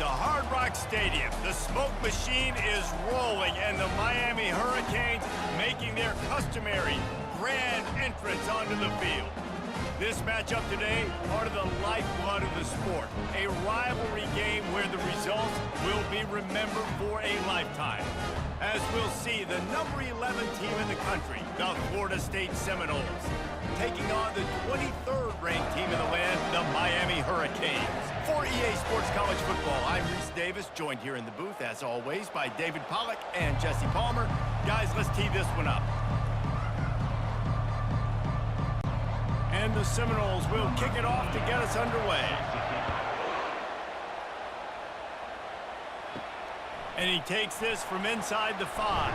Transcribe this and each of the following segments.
Hard Rock Stadium. The smoke machine is rolling, and the Miami Hurricanes making their customary grand entrance onto the field. This matchup today, part of the lifeblood of the sport. A rivalry game where the results will be remembered for a lifetime. As we'll see, the number 11 team in the country, the Florida State Seminoles, taking on the 23rd ranked team in the land, the Miami Hurricanes. For EA Sports College Football, I'm Reese Davis, joined here in the booth, as always, by David Pollack and Jesse Palmer. Guys, let's tee this one up. And the Seminoles will kick it off to get us underway. And he takes this from inside the 5.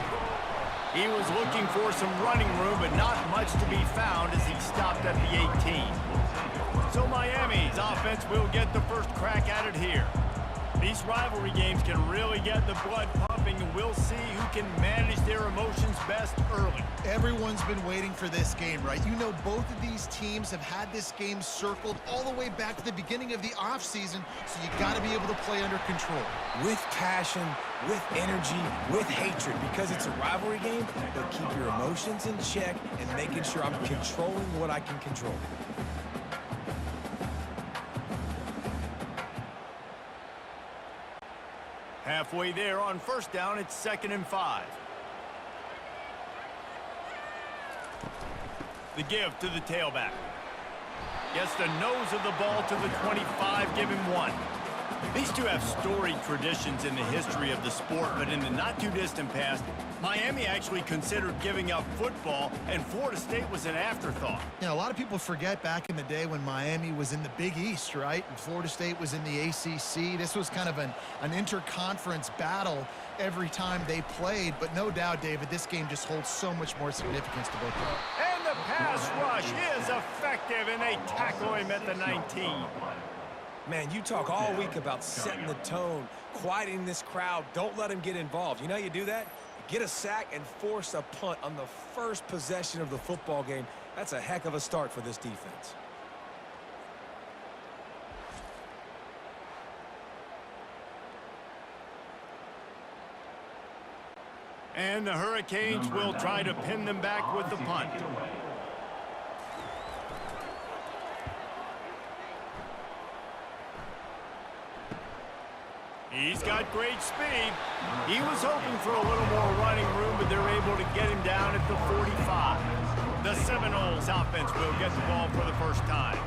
He was looking for some running room, but not much to be found as he stopped at the 18. So Miami's offense will get the first crack at it here. These rivalry games can really get the blood pumping, and we'll see who can manage their emotions best early. Everyone's been waiting for this game, right? You know, both of these teams have had this game circled all the way back to the beginning of the offseason, so you got to be able to play under control. With passion, with energy, with hatred, because it's a rivalry game, but keep your emotions in check and making sure I'm controlling what I can control. Halfway there on first down, it's 2nd and 5. The give to the tailback. Gets the nose of the ball to the 25, give him 1. These two have storied traditions in the history of the sport, but in the not-too-distant past, Miami actually considered giving up football, and Florida State was an afterthought. You know, a lot of people forget back in the day when Miami was in the Big East, right? And Florida State was in the ACC. This was kind of an interconference battle every time they played, but no doubt, David, this game just holds so much more significance to both of them. And the pass rush is effective, and they tackle him at the 19. Man, you talk all week about setting the tone, quieting this crowd. Don't let them get involved. You know how you do that? Get a sack and force a punt on the first possession of the football game. That's a heck of a start for this defense. And the Hurricanes will try to pin them back with the punt. He's got great speed. He was hoping for a little more running room, but they're able to get him down at the 45. The Seminoles offense will get the ball for the first time.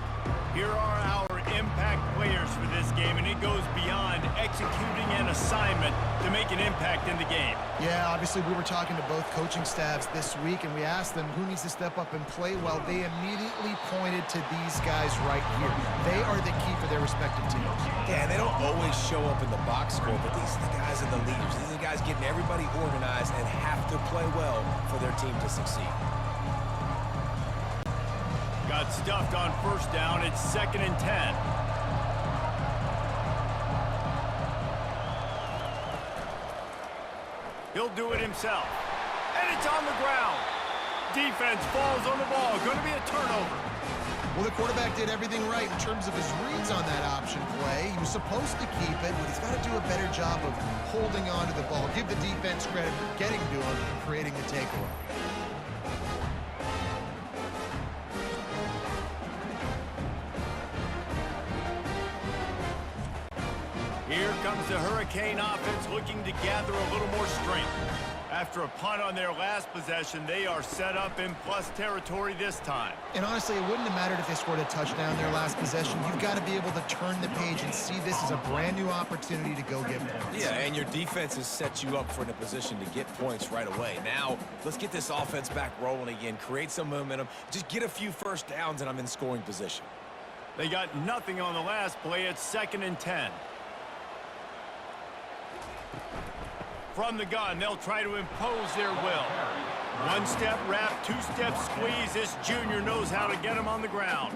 Here are our impact players for this game, and it goes beyond executing an assignment to make an impact in the game. Yeah, obviously we were talking to both coaching staffs this week, and we asked them who needs to step up and play well. They immediately pointed to these guys right here. They are the key for their respective teams. Yeah, they don't always show up in the box score, but these are the guys are the leaders. These are the guys getting everybody organized and have to play well for their team to succeed. Got stuffed on first down. It's 2nd and 10. He'll do it himself. And it's on the ground. Defense falls on the ball. Going to be a turnover. Well, the quarterback did everything right in terms of his reads on that option play. He was supposed to keep it, but he's got to do a better job of holding on to the ball. Give the defense credit for getting to him and creating the takeaway. Here comes the Hurricane offense looking to gather a little more strength. After a punt on their last possession, they are set up in plus territory this time. And honestly, it wouldn't have mattered if they scored a touchdown their last possession. You've got to be able to turn the page and see this as a brand new opportunity to go get points. Yeah, and your defense has set you up for a position to get points right away. Now, let's get this offense back rolling again, create some momentum, just get a few first downs, and I'm in scoring position. They got nothing on the last play. It's 2nd and 10. From the gun, they'll try to impose their will. One-step wrap, two-step squeeze. This junior knows how to get him on the ground.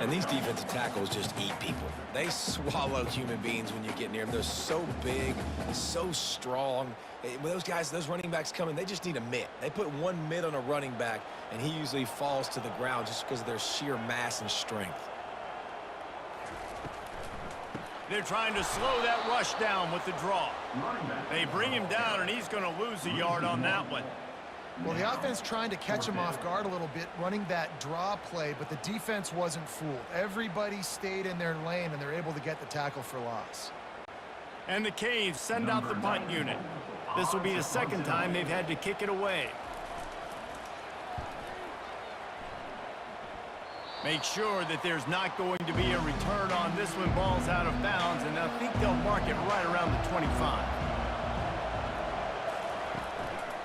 And these defensive tackles just eat people. They swallow human beings when you get near them. They're so big, so strong. When those guys, those running backs come in, they just need a mitt. They put one mitt on a running back, and he usually falls to the ground just because of their sheer mass and strength. They're trying to slow that rush down with the draw. They bring him down, and he's going to lose a yard on that one. Well, the offense trying to catch him off guard a little bit, running that draw play, but the defense wasn't fooled. Everybody stayed in their lane, and they're able to get the tackle for loss. And the Canes send out the punt unit. This will be the second time they've had to kick it away. Make sure that there's not going to be a return on this when ball's out of bounds, and I think they'll mark it right around the 25.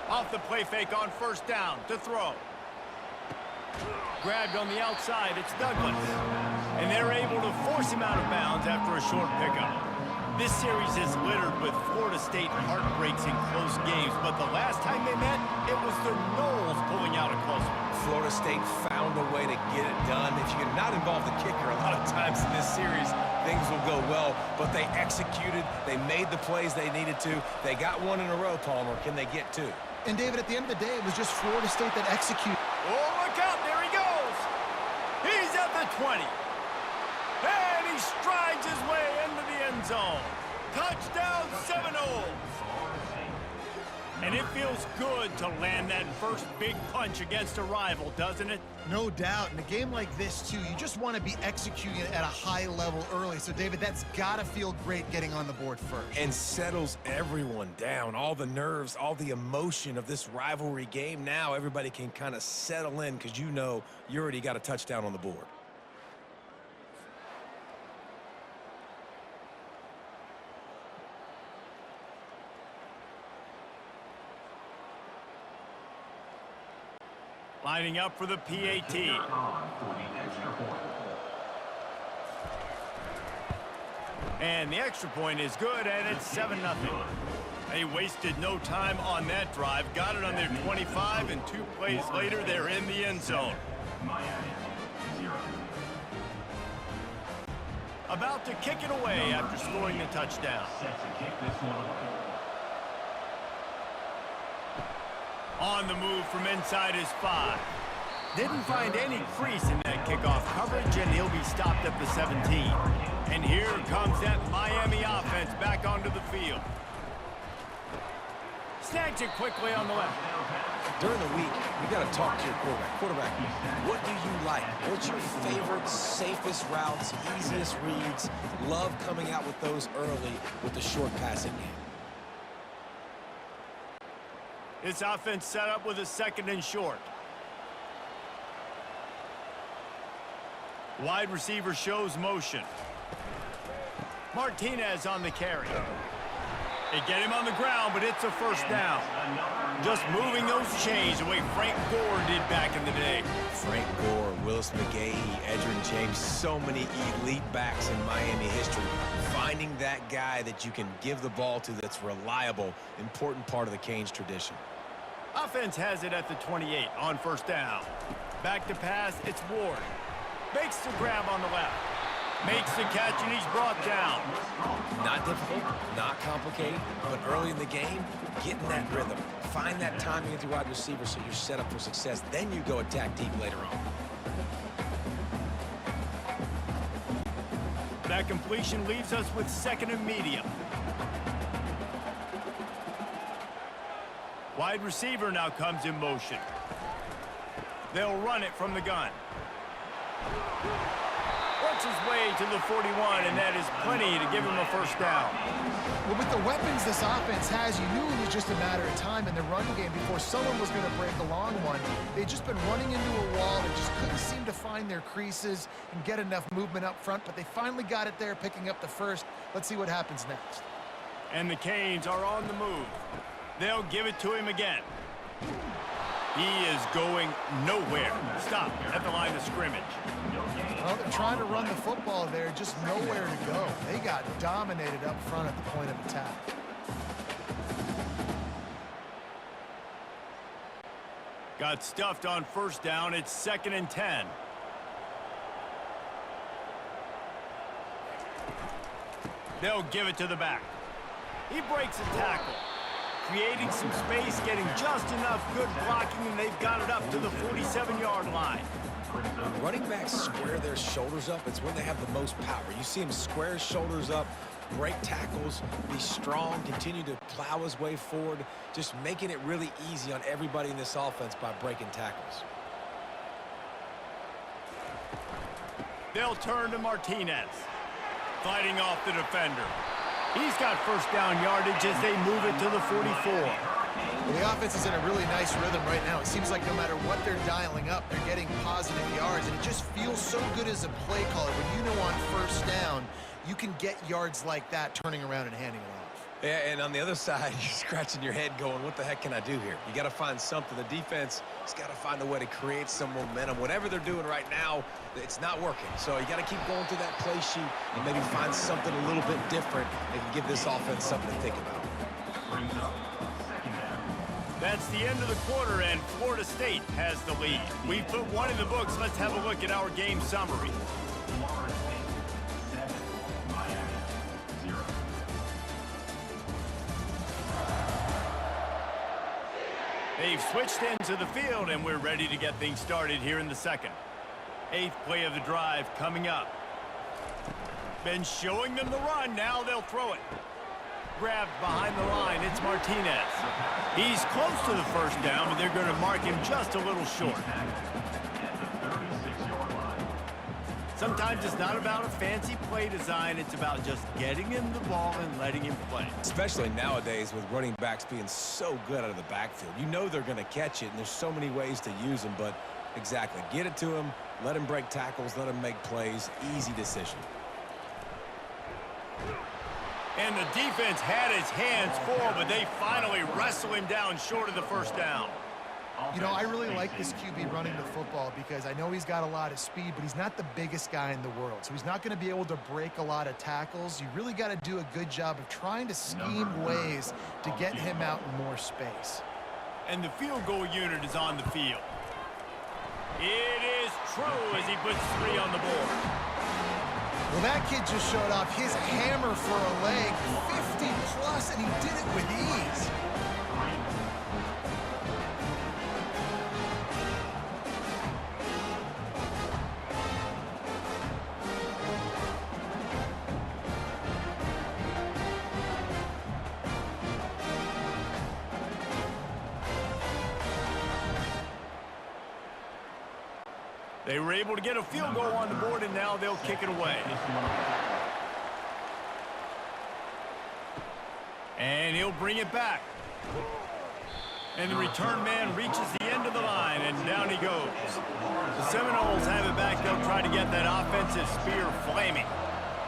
Off the play fake on first down to throw. Grabbed on the outside, it's Douglas. And they're able to force him out of bounds after a short pickup. This series is littered with Florida State heartbreaks in close games, but the last time they met, it was the Noles pulling out a close one. Florida State found a way to get it done. If you can not involve the kicker a lot of times in this series, things will go well. But they executed. They made the plays they needed to. They got one in a row, Palmer. Can they get two? And, David, at the end of the day, it was just Florida State that executed. Oh, look out. There he goes. He's at the 20. And he strides his way into the end zone. Touchdown, Seminoles. And it feels good to land that first big punch against a rival, doesn't it? No doubt. In a game like this, too, you just want to be executing it at a high level early. So, David, that's got to feel great getting on the board first. And settles everyone down. All the nerves, all the emotion of this rivalry game. Now everybody can kind of settle in because you know you already got a touchdown on the board. Lining up for the PAT. And the extra point is good, and it's 7-0. They wasted no time on that drive. Got it on their 25, and 2 plays later, they're in the end zone. About to kick it away after scoring the touchdown. On the move from inside his 5. Didn't find any crease in that kickoff coverage, and he'll be stopped at the 17. And here comes that Miami offense back onto the field. Snags it quickly on the left. During the week, you got to talk to your quarterback. Quarterback, what do you like? What's your favorite, safest routes, easiest reads? Love coming out with those early with the short passing game. This offense set up with a 2nd and short. Wide receiver shows motion. Martinez on the carry. They get him on the ground, but it's a first down. Just moving those chains the way Frank Gore did back in the day. Frank Gore, Willis McGahee, Edgerrin James, so many elite backs in Miami history. Finding that guy that you can give the ball to that's reliable, important part of the Canes tradition. Offense has it at the 28 on first down. Back to pass, it's Ward. Makes the grab on the left. Makes the catch, and he's brought down. Not difficult, not complicated, but early in the game, getting that rhythm. Find that timing with your wide receiver so you're set up for success. Then you go attack deep later on. That completion leaves us with 2nd and medium. Wide receiver now comes in motion. They'll run it from the gun. Works his way to the 41, and that is plenty to give him a first down. Well, with the weapons this offense has, you knew it was just a matter of time in the run game before someone was going to break a long one. They'd just been running into a wall. They just couldn't seem to find their creases and get enough movement up front, but they finally got it there, picking up the first. Let's see what happens next. And the Canes are on the move. They'll give it to him again. He is going nowhere. Stop at the line of scrimmage. Well, they're trying to run the football there, just nowhere to go. They got dominated up front at the point of attack. Got stuffed on first down. It's 2nd and 10. They'll give it to the back. He breaks a tackle. creating some space, getting just enough good blocking, and they've got it up to the 47-yard line. When running backs square their shoulders up, it's when they have the most power. You see him square his shoulders up, break tackles, be strong, continue to plow his way forward, just making it really easy on everybody in this offense by breaking tackles. They'll turn to Martinez, fighting off the defender. He's got first down yardage as they move it to the 44. Well, the offense is in a really nice rhythm right now. It seems like no matter what they're dialing up, they're getting positive yards, and it just feels so good as a play caller when you know on first down you can get yards like that turning around and handing it off. Yeah, and on the other side, you're scratching your head going, what the heck can I do here? You got to find something. The defense has got to find a way to create some momentum. Whatever they're doing right now, it's not working. So you got to keep going through that play sheet and maybe find something a little bit different that can give this offense something to think about. That's the end of the quarter, and Florida State has the lead. We've put one in the books. Let's have a look at our game summary. They've switched into the field, and we're ready to get things started here in the second. 8th play of the drive coming up. Been showing them the run. Now they'll throw it. Grabbed behind the line. It's Martinez. He's close to the first down, but they're going to mark him just a little short. Sometimes it's not about a fancy play design. It's about just getting him the ball and letting him play. Especially nowadays with running backs being so good out of the backfield. You know they're going to catch it, and there's so many ways to use them, but exactly. Get it to him, let him break tackles, let him make plays. Easy decision. And the defense had his hands full, but they finally wrestle him down short of the first down. You know, I really like this QB running the football because I know he's got a lot of speed, but he's not the biggest guy in the world. So he's not going to be able to break a lot of tackles. You really got to do a good job of trying to scheme ways to get him out in more space. And the field goal unit is on the field. It is true as he puts 3 on the board. Well, that kid just showed off his hammer for a leg, 50+, and he did it with ease. They were able to get a field goal on the board, and now they'll kick it away. And he'll bring it back. And the return man reaches the end of the line, and down he goes. The Seminoles have it back. They'll try to get that offensive spear flaming.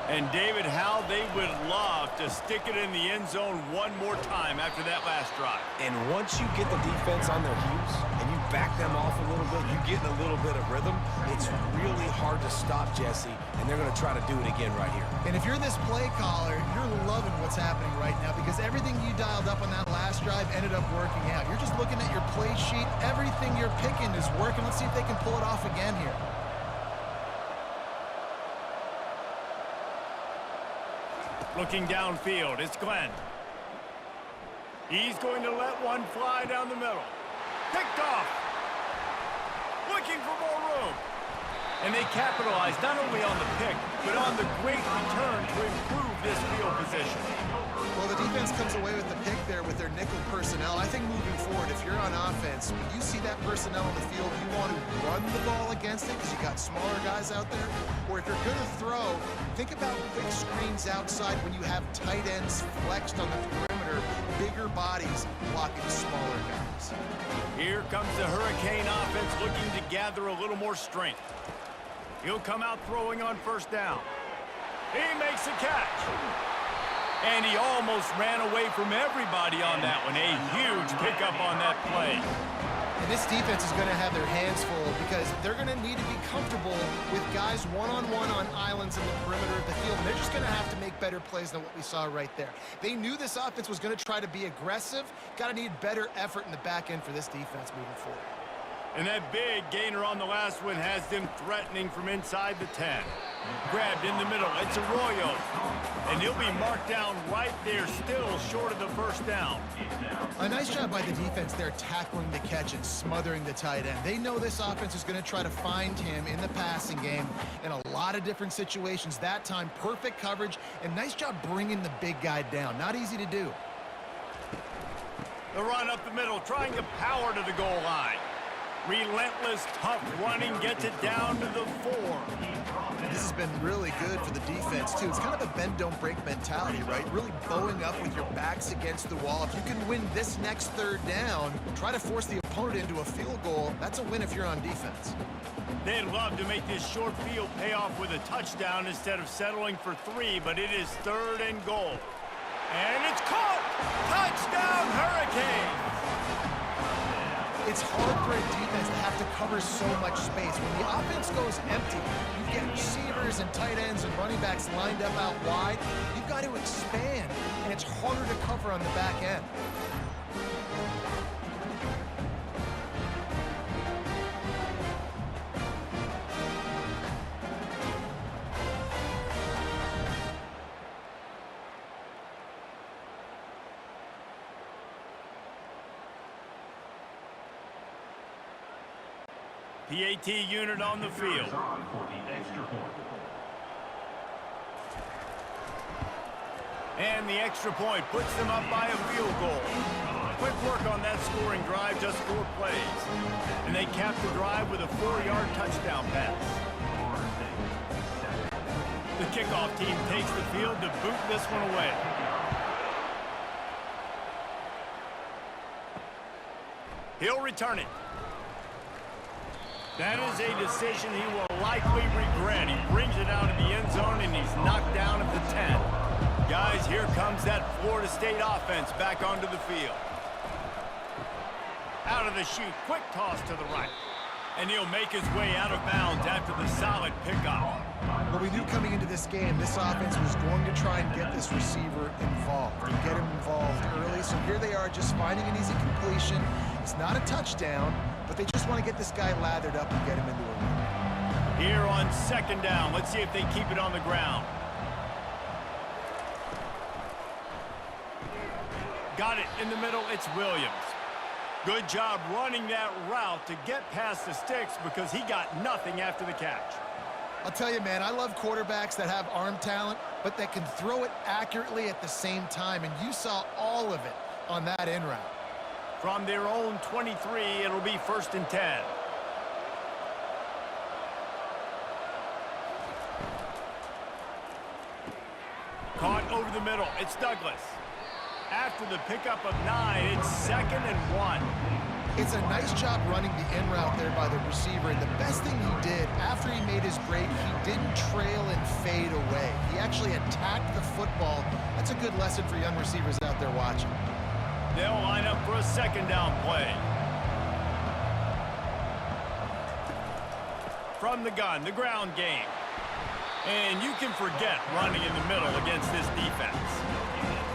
And David, how they would love to stick it in the end zone one more time after that last drive. And once you get the defense on their heels and you back them off a little bit, you get in a little bit of rhythm, it's really hard to stop, Jesse, and they're going to try to do it again right here. And if you're this play caller, you're loving what's happening right now because everything you dialed up on that last drive ended up working out. You're just looking at your play sheet. Everything you're picking is working. Let's see if they can pull it off again here. Looking downfield, it's Glenn. He's going to let one fly down the middle. Picked off. Looking for more room. And they capitalize not only on the pick, but on the great return to improve this field position. Well, the defense comes away with the pick there with their nickel personnel. I think moving forward, if you're on offense, when you see that personnel on the field, you want to run the ball against it because you got smaller guys out there. Or if you're going to throw, think about quick screens outside when you have tight ends flexed on the perimeter, bigger bodies blocking smaller guys. Here comes the Hurricane offense looking to gather a little more strength. He'll come out throwing on first down. He makes a catch. And he almost ran away from everybody on that one. A huge pickup on that play. And this defense is going to have their hands full because they're going to need to be comfortable with guys one-on-one on islands in the perimeter of the field. And they're just going to have to make better plays than what we saw right there. They knew this offense was going to try to be aggressive. Got to need better effort in the back end for this defense moving forward. And that big gainer on the last one has them threatening from inside the 10. Grabbed in the middle. It's Arroyo. And he'll be marked down right there, still short of the first down. A nice job by the defense there tackling the catch and smothering the tight end. They know this offense is going to try to find him in the passing game in a lot of different situations. That time, perfect coverage, and nice job bringing the big guy down. Not easy to do. The run up the middle, trying to power to the goal line. Relentless, tough running, gets it down to the 4. This has been really good for the defense, too. It's kind of a bend-don't-break mentality, right? Really bowing up with your backs against the wall. If you can win this next third down, try to force the opponent into a field goal. That's a win if you're on defense. They'd love to make this short field pay off with a touchdown instead of settling for 3, but it is 3rd and goal. And it's caught! Touchdown, Hurricanes! It's hard for a defense to have to cover so much space. When the offense goes empty, you get receivers and tight ends and running backs lined up out wide. You've got to expand, and it's harder to cover on the back end. PAT unit on the field. And the extra point puts them up by a field goal. Quick work on that scoring drive, just 4 plays. And they cap the drive with a 4-yard touchdown pass. The kickoff team takes the field to boot this one away. He'll return it. That is a decision he will likely regret. He brings it out of the end zone, and he's knocked down at the 10. Guys, here comes that Florida State offense back onto the field. Out of the chute, quick toss to the right. And he'll make his way out of bounds after the solid pickup. Well, we knew coming into this game, this offense was going to try and get this receiver involved and get him involved early. So here they are just finding an easy completion. It's not a touchdown, but they just want to get this guy lathered up and get him into a run. Here on 2nd down, let's see if they keep it on the ground. Got it in the middle, it's Williams. Good job running that route to get past the sticks because he got nothing after the catch. I'll tell you, man, I love quarterbacks that have arm talent, but that can throw it accurately at the same time, and you saw all of it on that in route. From their own 23, it'll be 1st and 10. Caught over the middle. It's Douglas. After the pickup of 9, it's 2nd and 1. It's a nice job running the in route there by the receiver, and the best thing he did after he made his break, he didn't trail and fade away. He actually attacked the football. That's a good lesson for young receivers out there watching. They'll line up for a 2nd down play. From the gun, the ground game. And you can forget running in the middle against this defense.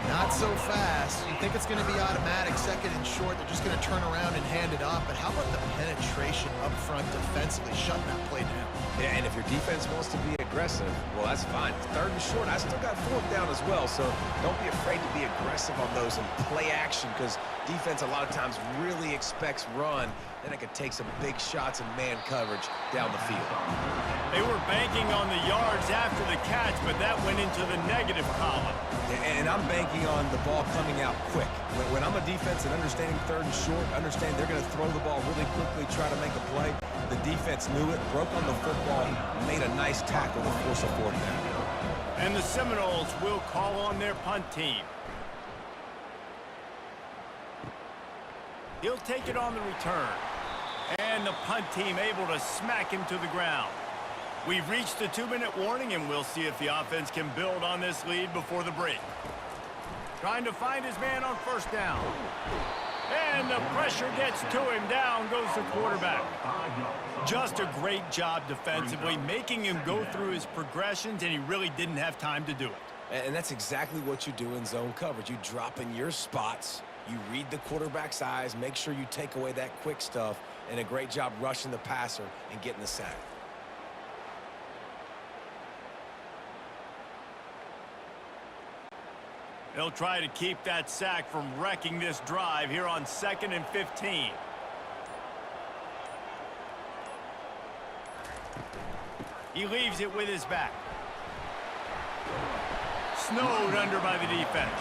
Not so fast. You think it's going to be automatic, 2nd and short. They're just going to turn around and hand it off. But how about the penetration up front defensively, shutting that play down? Yeah, and if your defense wants to be aggressive, well, that's fine. 3rd and short, I still got 4th down as well, so don't be afraid to be aggressive on those and play action because defense a lot of times really expects run. Then it could take some big shots and man coverage down the field. They were banking on the yards after the catch, but that went into the negative column. And I'm banking on the ball coming out quick. When I'm a defense and understanding 3rd and short, understand they're going to throw the ball really quickly, try to make a play. The defense knew it, broke on the football, made a nice tackle to force a 4th down. And the Seminoles will call on their punt team. He'll take it on the return. And the punt team able to smack him to the ground. We've reached the 2-minute warning, and we'll see if the offense can build on this lead before the break. Trying to find his man on 1st down. And the pressure gets to him. Down goes the quarterback. Just a great job defensively, making him go through his progressions, and he really didn't have time to do it. And that's exactly what you do in zone coverage. You drop in your spots. You read the quarterback's eyes, make sure you take away that quick stuff, and a great job rushing the passer and getting the sack. They'll try to keep that sack from wrecking this drive here on 2nd and 15. He leaves it with his back. Snowed under by the defense.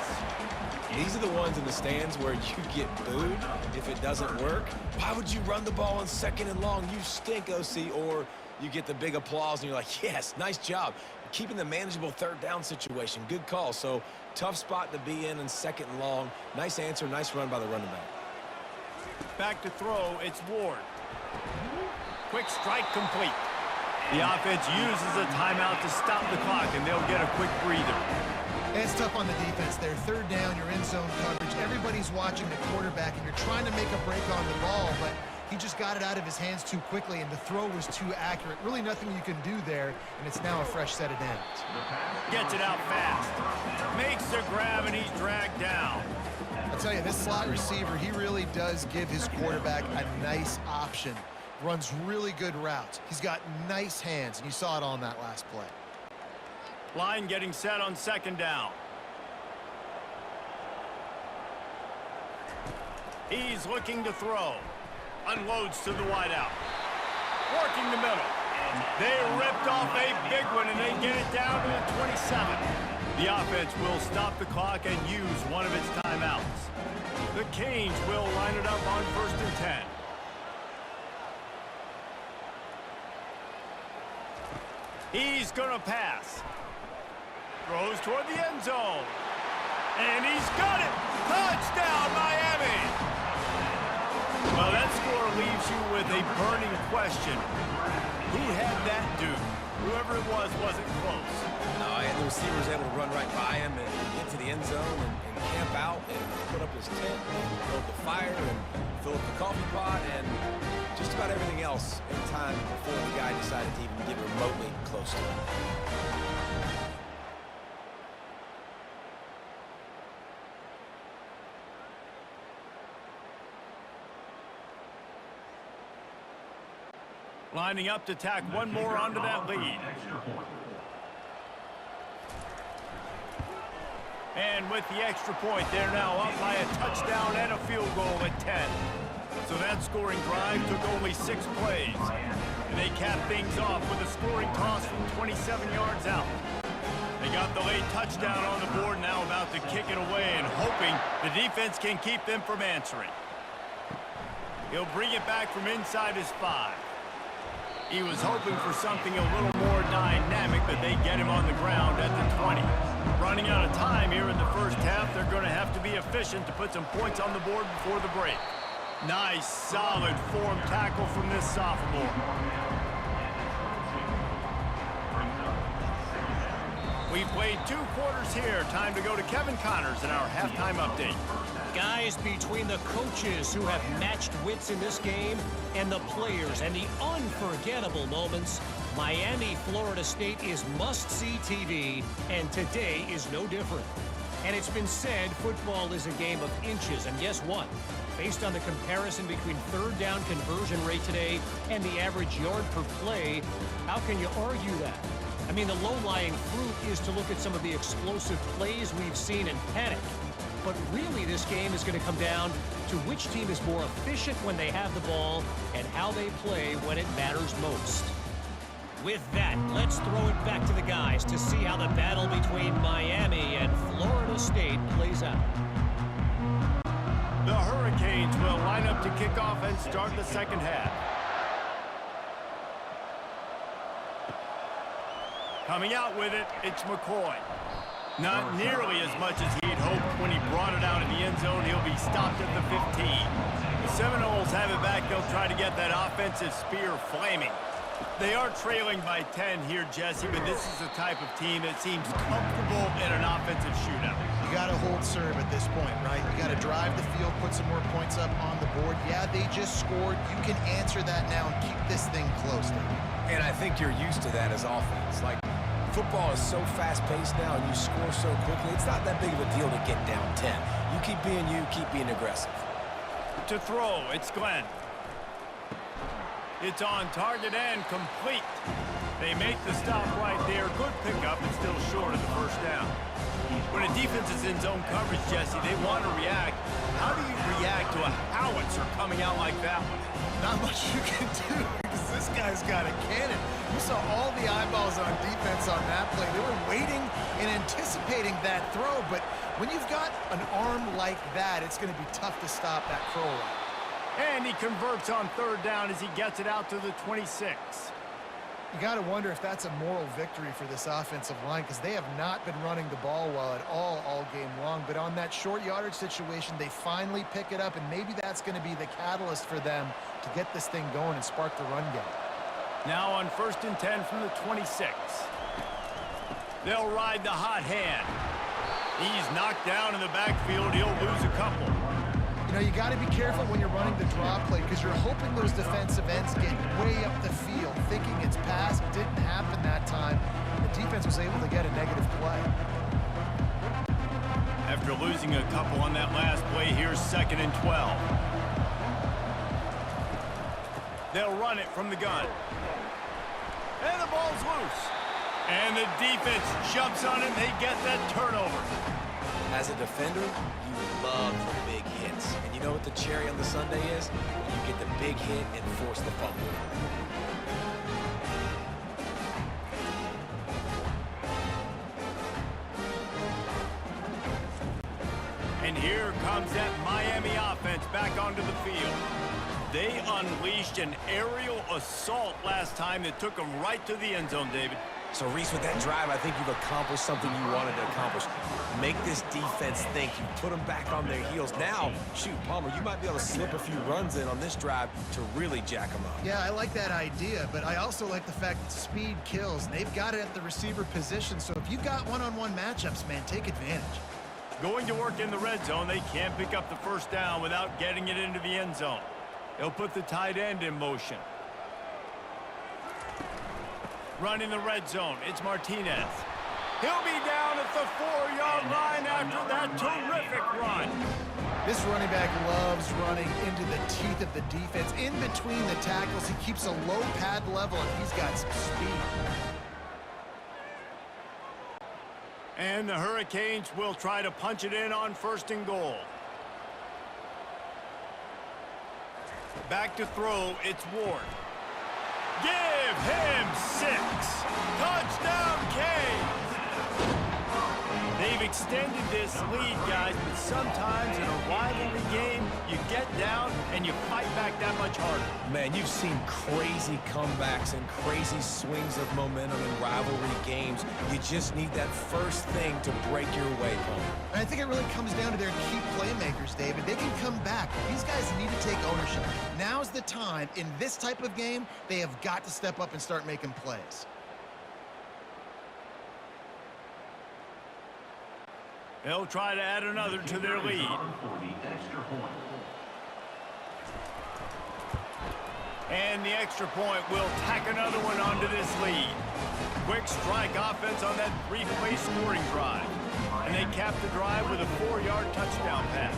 These are the ones in the stands where you get booed if it doesn't work. Why would you run the ball on 2nd and long? You stink, OC. Or you get the big applause and you're like, yes, nice job. Keeping the manageable 3rd down situation. Good call. So tough spot to be in 2nd and long. Nice answer, nice run by the running back. Back to throw, it's Ward. Quick strike complete. The offense uses a timeout to stop the clock, and they'll get a quick breather. It's tough on the defense there. 3rd down, you're in zone coverage. Everybody's watching the quarterback, and you're trying to make a break on the ball, but he just got it out of his hands too quickly, and the throw was too accurate. Really nothing you can do there, and it's now a fresh set of downs. Gets it out fast. Makes the grab, and he's dragged down. I'll tell you, this slot receiver, he really does give his quarterback a nice option. Runs really good routes. He's got nice hands, and you saw it on that last play. Line getting set on 2nd down. He's looking to throw. Unloads to the wideout. Working the middle. They ripped off a big one, and they get it down to the 27. The offense will stop the clock and use one of its timeouts. The Canes will line it up on 1st and 10. He's going to pass. Throws toward the end zone. And he's got it. Touchdown, Miami. Well, that score leaves you with a burning question. Who had that dude? Whoever it was wasn't close. No, and the receiver was able to run right by him and get to the end zone and camp out and put up his tent and build the fire and fill up the coffee pot and just about everything else in time before the guy decided to even get remotely close to him. Lining up to tack one more onto that lead. And with the extra point, they're now up by a touchdown and a field goal at 10. So that scoring drive took only 6 plays. And they capped things off with a scoring toss from 27 yards out. They got the late touchdown on the board, now about to kick it away and hoping the defense can keep them from answering. He'll bring it back from inside his 5. He was hoping for something a little more dynamic, but they get him on the ground at the 20. Running out of time here in the first half, they're going to have to be efficient to put some points on the board before the break. Nice, solid form tackle from this sophomore. We've played 2 quarters here. Time to go to Kevin Connors in our halftime update. Guys, between the coaches who have matched wits in this game and the players and the unforgettable moments, Miami, Florida State is must-see TV, and today is no different. And it's been said football is a game of inches, and guess what? Based on the comparison between 3rd down conversion rate today and the average yard per play, how can you argue that? I mean, the low-lying fruit is to look at some of the explosive plays we've seen and panic. But really, this game is going to come down to which team is more efficient when they have the ball and how they play when it matters most. With that, let's throw it back to the guys to see how the battle between Miami and Florida State plays out. The Hurricanes will line up to kick off and start the second half. Coming out with it, it's McCoy. Not nearly as much as he'd hoped when he brought it out in the end zone. He'll be stopped at the 15. The Seminoles have it back. They'll try to get that offensive spear flaming. They are trailing by 10 here, Jesse, but this is the type of team that seems comfortable in an offensive shootout. You got to hold serve at this point, right? You got to drive the field, put some more points up on the board. Yeah, they just scored. You can answer that now and keep this thing close. And I think you're used to that as offense. Like, football is so fast-paced now and you score so quickly, it's not that big of a deal to get down 10. You keep being aggressive. To throw, it's Glenn. It's on target and complete. They make the stop right there. Good pickup and still short of the first down. When a defense is in zone coverage, Jesse, they want to react. How do you react to a howitzer coming out like that one? Not much you can do because this guy's got a cannon. You saw all the eyeballs on defense on that play. They were waiting and anticipating that throw, but when you've got an arm like that, it's going to be tough to stop that curl route. And he converts on third down as he gets it out to the 26. You got to wonder if that's a moral victory for this offensive line because they have not been running the ball well at all game long. But on that short yardage situation, they finally pick it up, and maybe that's going to be the catalyst for them to get this thing going and spark the run game. Now on 1st and 10 from the 26. They'll ride the hot hand. He's knocked down in the backfield. He'll lose a couple. You know, you got to be careful when you're running the draw play because you're hoping those defensive ends get way up the field, thinking it's pass. It didn't happen that time. The defense was able to get a negative play. After losing a couple on that last play, here's 2nd and 12. They'll run it from the gun. And the ball's loose. And the defense jumps on it, and they get that turnover. As a defender, you love the big hits. And you know what the cherry on the sundae is? When you get the big hit and force the fumble. And here comes that Miami offense back onto the field. They unleashed an aerial assault last time that took them right to the end zone, David. So, Reese, with that drive, I think you've accomplished something you wanted to accomplish. Make this defense think. You put them back on their heels. Now, shoot, Palmer, you might be able to slip a few runs in on this drive to really jack them up. Yeah, I like that idea, but I also like the fact that speed kills. They've got it at the receiver position, so if you've got one-on-one matchups, man, take advantage. Going to work in the red zone, they can't pick up the first down without getting it into the end zone. They'll put the tight end in motion. Running the red zone, it's Martinez. He'll be down at the 4-yard line after that terrific run. This running back loves running into the teeth of the defense. In between the tackles, he keeps a low pad level, and he's got some speed. And the Hurricanes will try to punch it in on 1st and goal. Back to throw, it's Ward. Give him 6. Touchdown, Canes. They've extended this lead, guys, but sometimes in a rivalry game, you get down and you fight back that much harder. Man, you've seen crazy comebacks and crazy swings of momentum in rivalry games. You just need that first thing to break your way, Palmer. And I think it really comes down to their key playmakers, David. They can come back. These guys need to take ownership. Now's the time. In this type of game, they have got to step up and start making plays. They'll try to add another to their lead. And the extra point will tack another one onto this lead. Quick strike offense on that 3-play scoring drive. And they cap the drive with a 4-yard touchdown pass.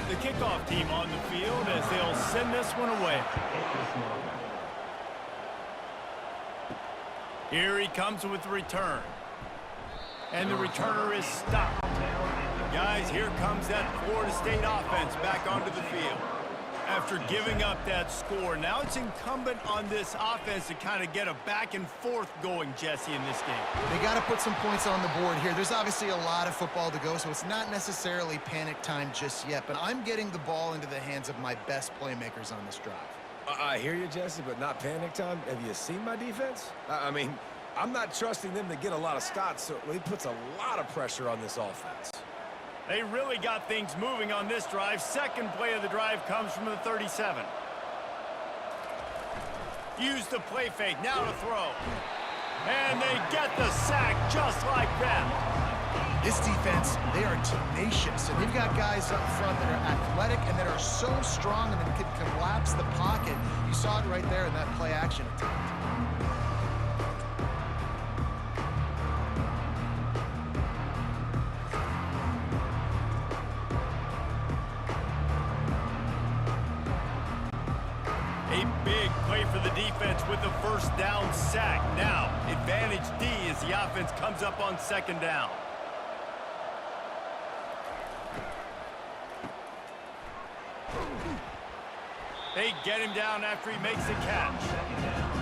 The kickoff team on the field as they'll send this one away. Here he comes with the return. And the returner is stopped. Guys, here comes that Florida State offense back onto the field. After giving up that score, now it's incumbent on this offense to kind of get a back and forth going, Jesse, in this game. They got to put some points on the board here. There's obviously a lot of football to go, so it's not necessarily panic time just yet, but I'm getting the ball into the hands of my best playmakers on this drive. I hear you, Jesse, but not panic time. Have you seen my defense? I mean, I'm not trusting them to get a lot of stops, so he puts a lot of pressure on this offense. They really got things moving on this drive. Second play of the drive comes from the 37. Use the play fake, now to throw. And they get the sack just like that. This defense, they are tenacious, and they've got guys up front that are athletic and that are so strong and that can collapse the pocket. You saw it right there in that play action attempt. A big play for as the offense comes up on second down. They get him down after he makes the catch.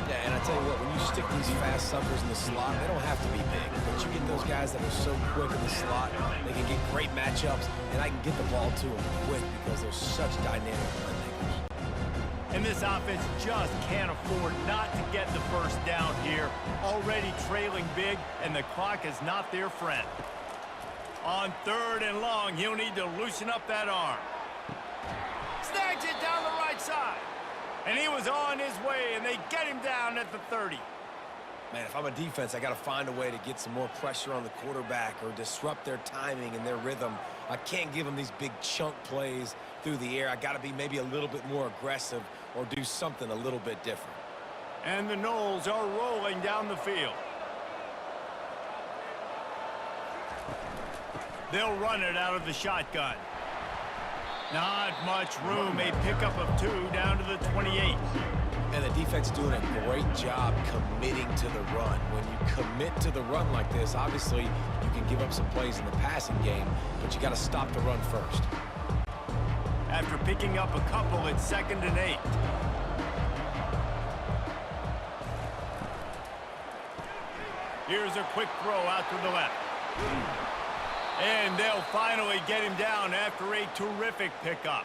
Yeah, and I tell you what, when you stick these fast suckers in the slot, they don't have to be big. But you get those guys that are so quick in the slot, they can get great matchups, and I can get the ball to them quick because they're such dynamic playmakers. And this offense just can't afford not to get the first down here. Already trailing big, and the clock is not their friend. On 3rd and long, he'll need to loosen up that arm. Snags it down the right side. And he was on his way, and they get him down at the 30. Man, if I'm a defense, I got to find a way to get some more pressure on the quarterback or disrupt their timing and their rhythm. I can't give them these big chunk plays through the air. I got to be maybe a little bit more aggressive or do something a little bit different. And the Noles are rolling down the field. They'll run it out of the shotgun. Not much room. A pickup of 2 down to the 28. And the defense doing a great job committing to the run. When you commit to the run like this, obviously you can give up some plays in the passing game, but you got to stop the run first. After picking up a couple, it's 2nd and 8. Here's a quick throw out to the left. And they'll finally get him down after a terrific pickup.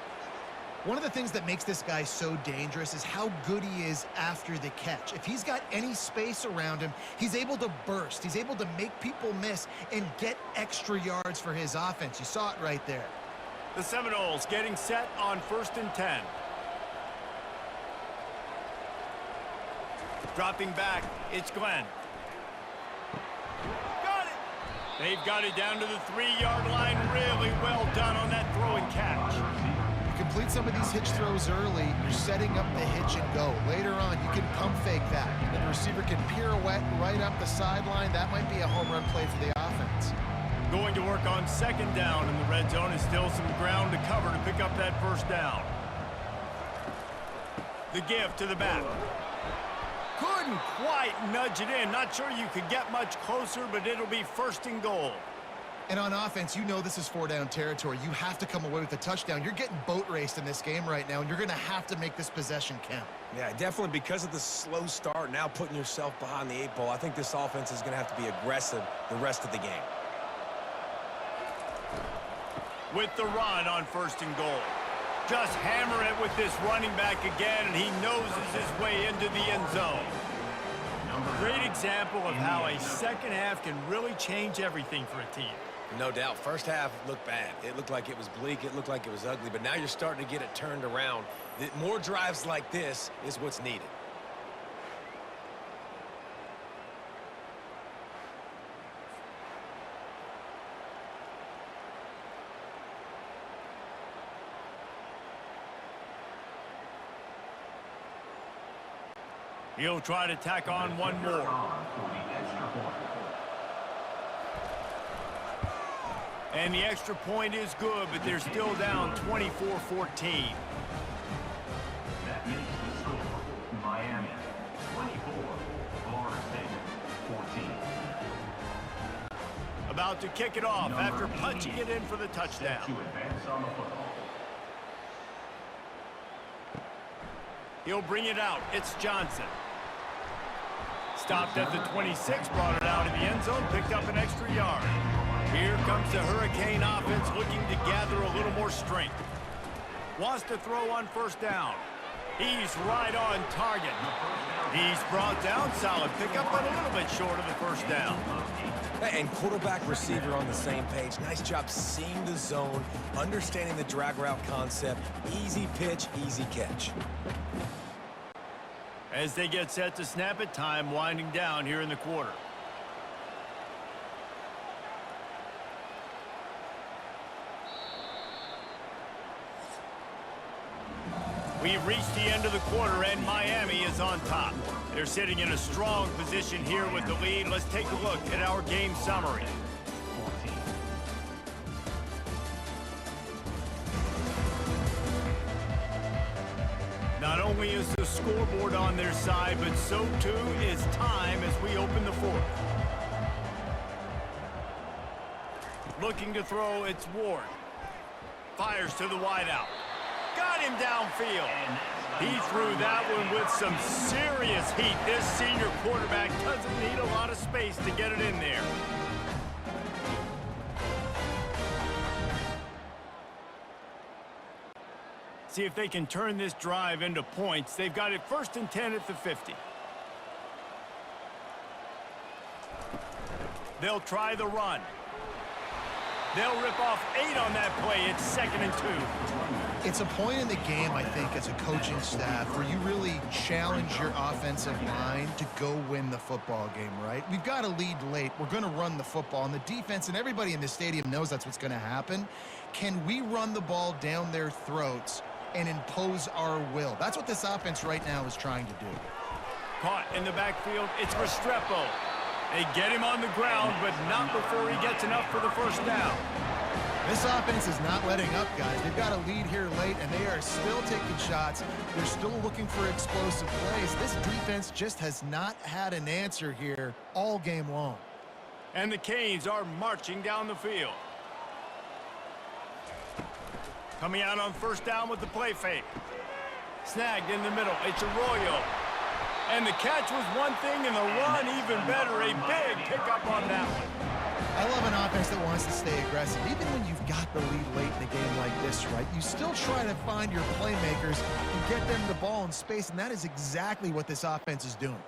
One of the things that makes this guy so dangerous is how good he is after the catch. If he's got any space around him, he's able to burst. He's able to make people miss and get extra yards for his offense. You saw it right there. The Seminoles getting set on 1st and 10. Dropping back, it's Glenn. Got it! They've got it down to the 3-yard line. Really well done on that throw and catch. You complete some of these hitch throws early, you're setting up the hitch and go. Later on, you can pump fake that, and the receiver can pirouette right up the sideline. That might be a home run play for the offense. Going to work on 2nd down in the red zone, is still some ground to cover to pick up that 1st down. The give to the back. Couldn't quite nudge it in. Not sure you could get much closer, but it'll be 1st and goal. And on offense, you know this is 4-down territory. You have to come away with a touchdown. You're getting boat raced in this game right now, and you're going to have to make this possession count. Yeah, definitely because of the slow start, now putting yourself behind the 8 ball, I think this offense is going to have to be aggressive the rest of the game. With the run on 1st and goal. Just hammer it with this running back again, and he noses his way into the end zone. Great example of how a second half can really change everything for a team. No doubt. First half looked bad. It looked like it was bleak. It looked like it was ugly. But now you're starting to get it turned around. More drives like this is what's needed. He'll try to tack on one more. And the extra point is good, but they're still down 24-14. That makes the score Miami 24, Florida State 14. About to kick it off after punching it in for the touchdown. To advance on the football. He'll bring it out. It's Johnson. Stopped at the 26, brought it out in the end zone, picked up an extra yard. Here comes the Hurricane offense looking to gather a little more strength. Wants to throw on 1st down. He's right on target. He's brought down, solid pickup, but a little bit short of the 1st down. And quarterback receiver on the same page. Nice job seeing the zone, understanding the drag route concept. Easy pitch, easy catch. As they get set to snap it, time winding down here in the quarter. We've reached the end of the quarter, and Miami is on top. They're sitting in a strong position here with the lead. Let's take a look at our game summary. Not only is the scoreboard on their side, but so too is time as we open the 4th. Looking to throw, it's Ward. Fires to the wideout. Got him downfield. He threw that one with some serious heat. This senior quarterback doesn't need a lot of space to get it in there. See if they can turn this drive into points. They've got it 1st and 10 at the 50. They'll try the run. They'll rip off 8 on that play. It's 2nd and 2. It's a point in the game, I think, as a coaching staff where you really challenge your offensive line to go win the football game, right? We've got to lead late. We're going to run the football. And the defense and everybody in the stadium knows that's what's going to happen. Can we run the ball down their throats and impose our will? That's what this offense right now is trying to do. Caught in the backfield. It's Restrepo. They get him on the ground, but not before he gets enough for the 1st down. This offense is not letting up, guys. They've got a lead here late, and they are still taking shots. They're still looking for explosive plays. This defense just has not had an answer here all game long. And the Canes are marching down the field. Coming out on 1st down with the play fake. Snagged in the middle. It's Arroyo. And the catch was one thing, and the run even better. A big pickup on that one. I love an offense that wants to stay aggressive. Even when you've got the lead late in a game like this, right? You still try to find your playmakers and get them the ball in space, and that is exactly what this offense is doing.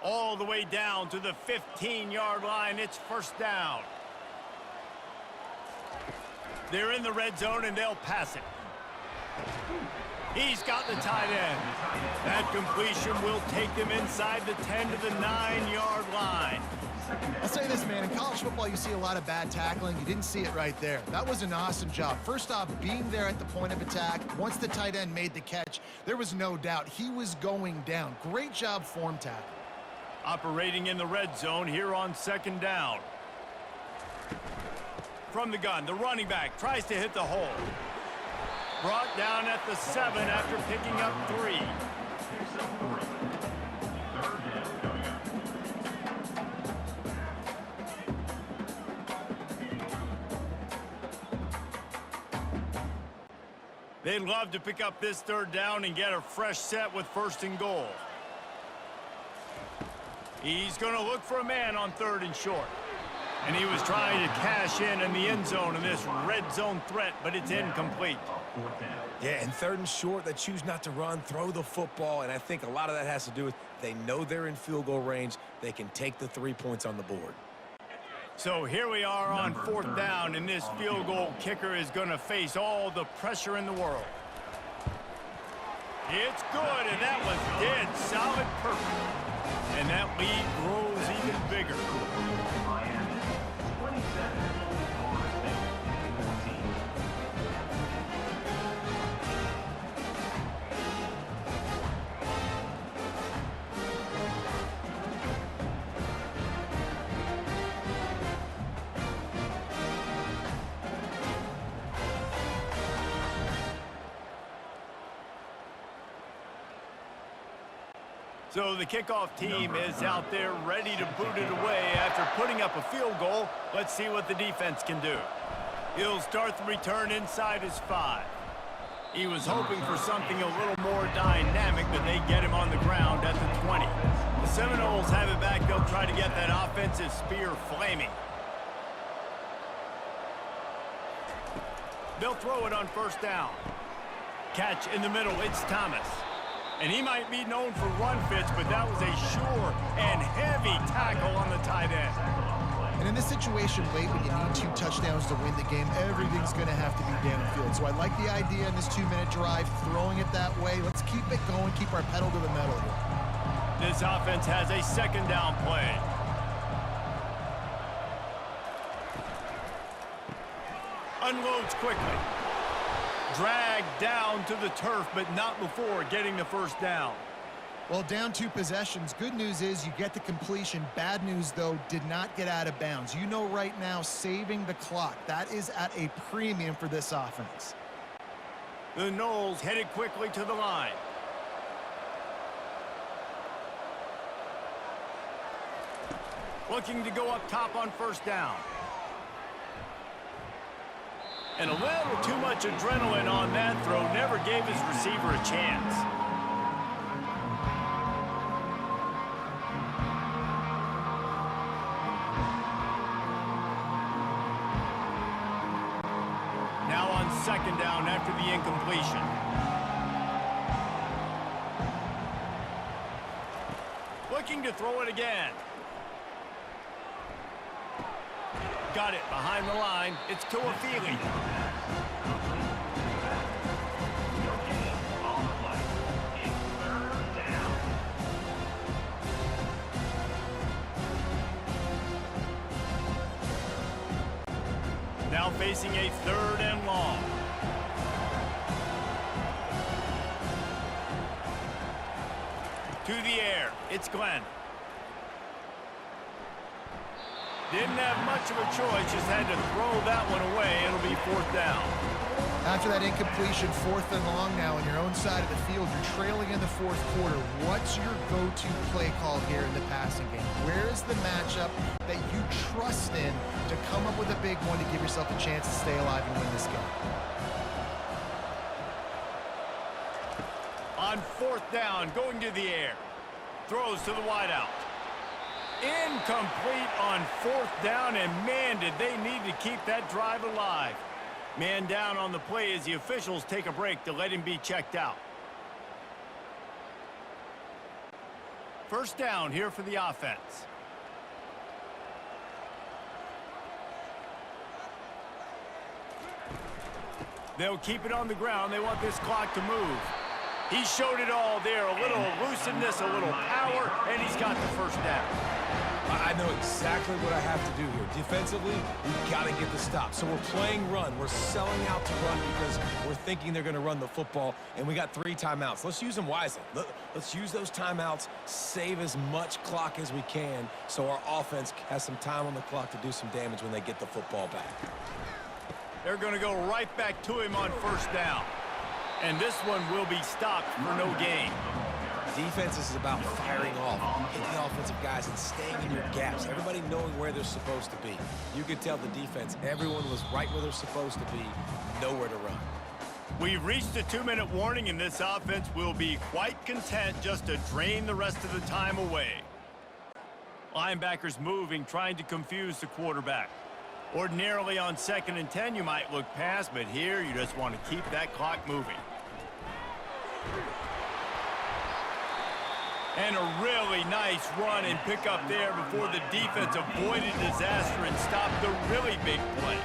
All the way down to the 15-yard line. It's 1st down. They're in the red zone, and they'll pass it. He's got the tight end. That completion will take them inside the 10 to the 9-yard line. I'll say this, man. In college football, you see a lot of bad tackling. You didn't see it right there. That was an awesome job. First off, being there at the point of attack. Once the tight end made the catch, there was no doubt he was going down. Great job form tackle. Operating in the red zone here on 2nd down. From the gun, the running back tries to hit the hole. Brought down at the 7 after picking up 3. They'd love to pick up this 3rd down and get a fresh set with 1st and goal. He's going to look for a man on 3rd and short. And he was trying to cash in the end zone in this red zone threat, but it's incomplete. Yeah, and 3rd and short, they choose not to run, throw the football, and I think a lot of that has to do with they know they're in field goal range. They can take the 3 points on the board. So here we are on 4th down, and this field goal kicker is going to face all the pressure in the world. It's good, and that was dead solid perfect. And that lead grows even bigger. Miami, 27, Florida State, 14. So the kickoff team is out there ready to boot it away after putting up a field goal. Let's see what the defense can do. He'll start the return inside his 5. He was hoping for something a little more dynamic, but they get him on the ground at the 20. The Seminoles have it back. They'll try to get that offensive spear flaming. They'll throw it on 1st down. Catch in the middle. It's Thomas. And he might be known for run fits, but that was a sure and heavy tackle on the tight end. And in this situation late when you need 2 touchdowns to win the game, everything's going to have to be downfield. So I like the idea in this 2-minute drive, throwing it that way. Let's keep it going, keep our pedal to the metal here. This offense has a 2nd down play. Unloads quickly. Dragged down to the turf, but not before getting the 1st down. Well, down 2 possessions. Good news is you get the completion. Bad news, though, did not get out of bounds. You know right now, saving the clock. That is at a premium for this offense. The Noles headed quickly to the line. Looking to go up top on 1st down. And a little too much adrenaline on that throw never gave his receiver a chance. Now on second down after the incompletion. Looking to throw it again. Got it behind the line. It's Tuafili. Now facing a 3rd and long. To the air. It's Glenn. Didn't have much of a choice, just had to throw that one away. It'll be 4th down. After that incompletion, 4th and long now on your own side of the field, you're trailing in the 4th quarter. What's your go-to play call here in the passing game? Where is the matchup that you trust in to come up with a big one to give yourself a chance to stay alive and win this game? On 4th down, going to the air. Throws to the wideout. Incomplete on 4th down, and man, did they need to keep that drive alive. Man down on the play as the officials take a break to let him be checked out. 1st down here for the offense. They'll keep it on the ground. They want this clock to move. He showed it all there. A little elusiveness, a little power, and he's got the 1st down. I know exactly what I have to do here. Defensively, we've got to get the stop. So we're playing run. We're selling out to run because we're thinking they're going to run the football, and we got 3 timeouts. Let's use them wisely. Let's use those timeouts, save as much clock as we can so our offense has some time on the clock to do some damage when they get the football back. They're going to go right back to him on 1st down. And this one will be stopped for no gain. Defense is about firing off, hitting the offensive guys and staying in your gaps. Everybody knowing where they're supposed to be. You could tell the defense, everyone was right where they're supposed to be, nowhere to run. We've reached a 2-minute warning, and this offense will be quite content just to drain the rest of the time away. Linebackers moving, trying to confuse the quarterback. Ordinarily on 2nd and 10, you might look past, but here you just want to keep that clock moving. And a really nice run and pick up there before the defense avoided disaster and stopped the really big play.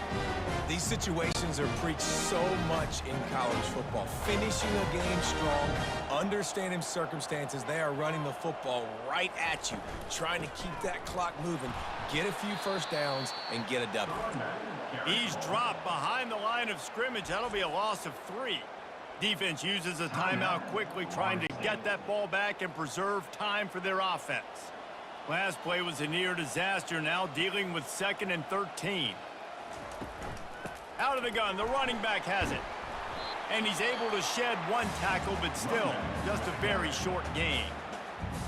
These situations are preached so much in college football. Finishing a game strong, understanding circumstances. They are running the football right at you, trying to keep that clock moving, get a few 1st downs, and get a W. He's dropped behind the line of scrimmage. That'll be a loss of 3. Defense uses a timeout quickly, trying to get that ball back and preserve time for their offense. Last play was a near disaster, now dealing with 2nd and 13. Out of the gun, the running back has it. And he's able to shed 1 tackle, but still, just a very short gain.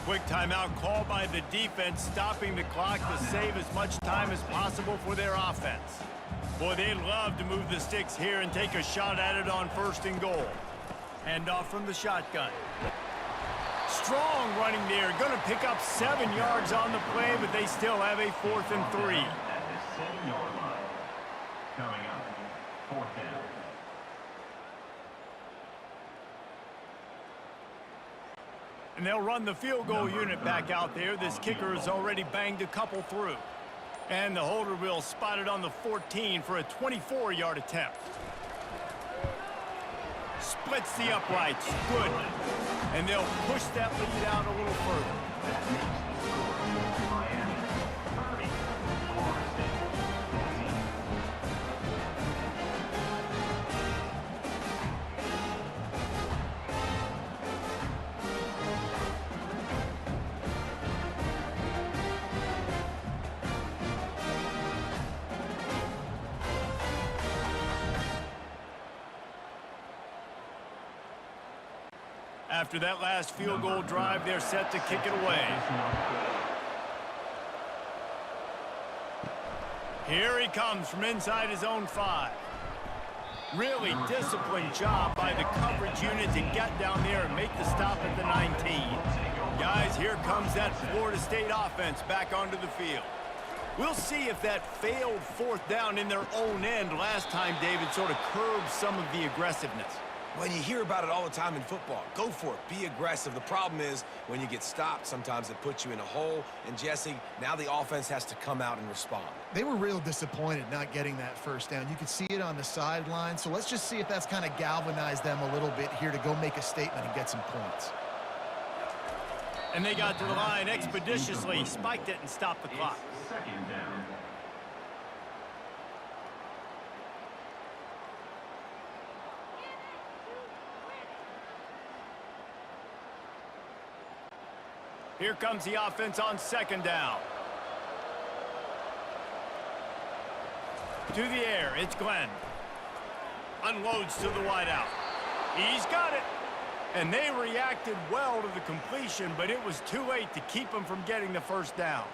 Quick timeout called by the defense, stopping the clock to save as much time as possible for their offense. Boy, they'd love to move the sticks here and take a shot at it on 1st and goal. Hand off from the shotgun. Strong running there. Going to pick up 7 yards on the play, but they still have a 4th and 3. At the 7-yard line. Coming up, 4th down. And they'll run the field goal unit back out there. This kicker has already banged a couple through. And the holder will spot it on the 14 for a 24-yard attempt. Splits the uprights. Good. And they'll push that lead out a little further. Miami 30, Florida State 14. After that last field goal drive, they're set to kick it away. Here he comes from inside his own 5. Really disciplined job by the coverage unit to get down there and make the stop at the 19. Guys, here comes that Florida State offense back onto the field. We'll see if that failed fourth down in their own end last time, David, sort of curbed some of the aggressiveness. Well, you hear about it all the time in football. Go for it. Be aggressive. The problem is when you get stopped, sometimes it puts you in a hole. And, Jesse, now the offense has to come out and respond. They were real disappointed not getting that first down. You could see it on the sideline. So let's just see if that's kind of galvanized them a little bit here to go make a statement and get some points. And they got to the line expeditiously, spiked it, and stopped the clock. Second down. Here comes the offense on second down. To the air, it's Glenn. Unloads to the wideout. He's got it. And they reacted well to the completion, but it was too late to keep them from getting the first down.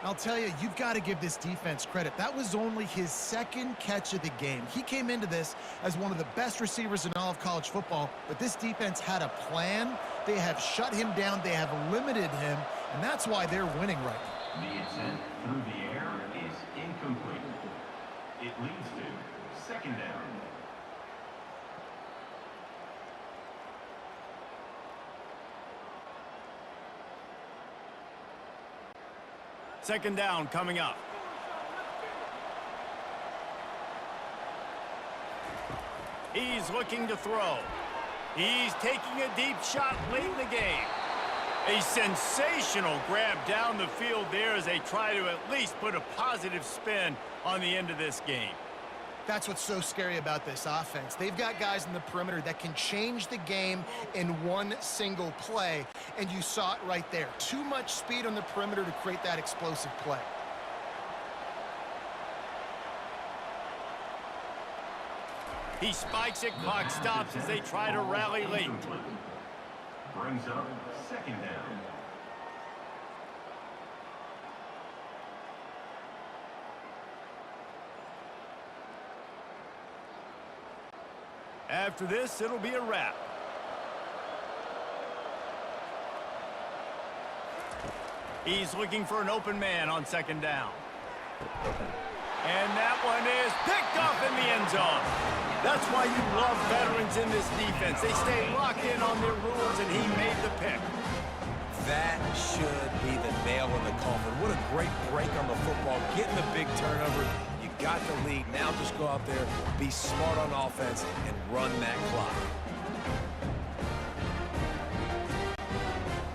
I'll tell you, you've got to give this defense credit. That was only his second catch of the game. He came into this as one of the best receivers in all of college football, but this defense had a plan. They have shut him down. They have limited him, and that's why they're winning right now. The attempt through the air is incomplete. It leads to second down. Second down coming up. He's looking to throw. He's taking a deep shot late in the game. A sensational grab down the field there as they try to at least put a positive spin on the end of this game. That's what's so scary about this offense. They've got guys in the perimeter that can change the game in one single play, and you saw it right there. Too much speed on the perimeter to create that explosive play. He spikes it, clock stops as they try to rally late. Brings up second down. After this, it'll be a wrap. He's looking for an open man on second down. And that one is picked off in the end zone. That's why you love veterans in this defense. They stay locked in on their rules, and he made the pick. That should be the nail in the coffin. What a great break on the football. Getting the big turnover. You got the lead. Now just go out there, be smart on offense, and run that clock.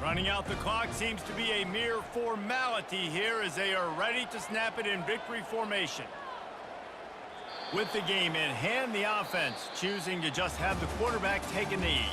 Running out the clock seems to be a mere formality here as they are ready to snap it in victory formation. With the game in hand, the offense choosing to just have the quarterback take a knee.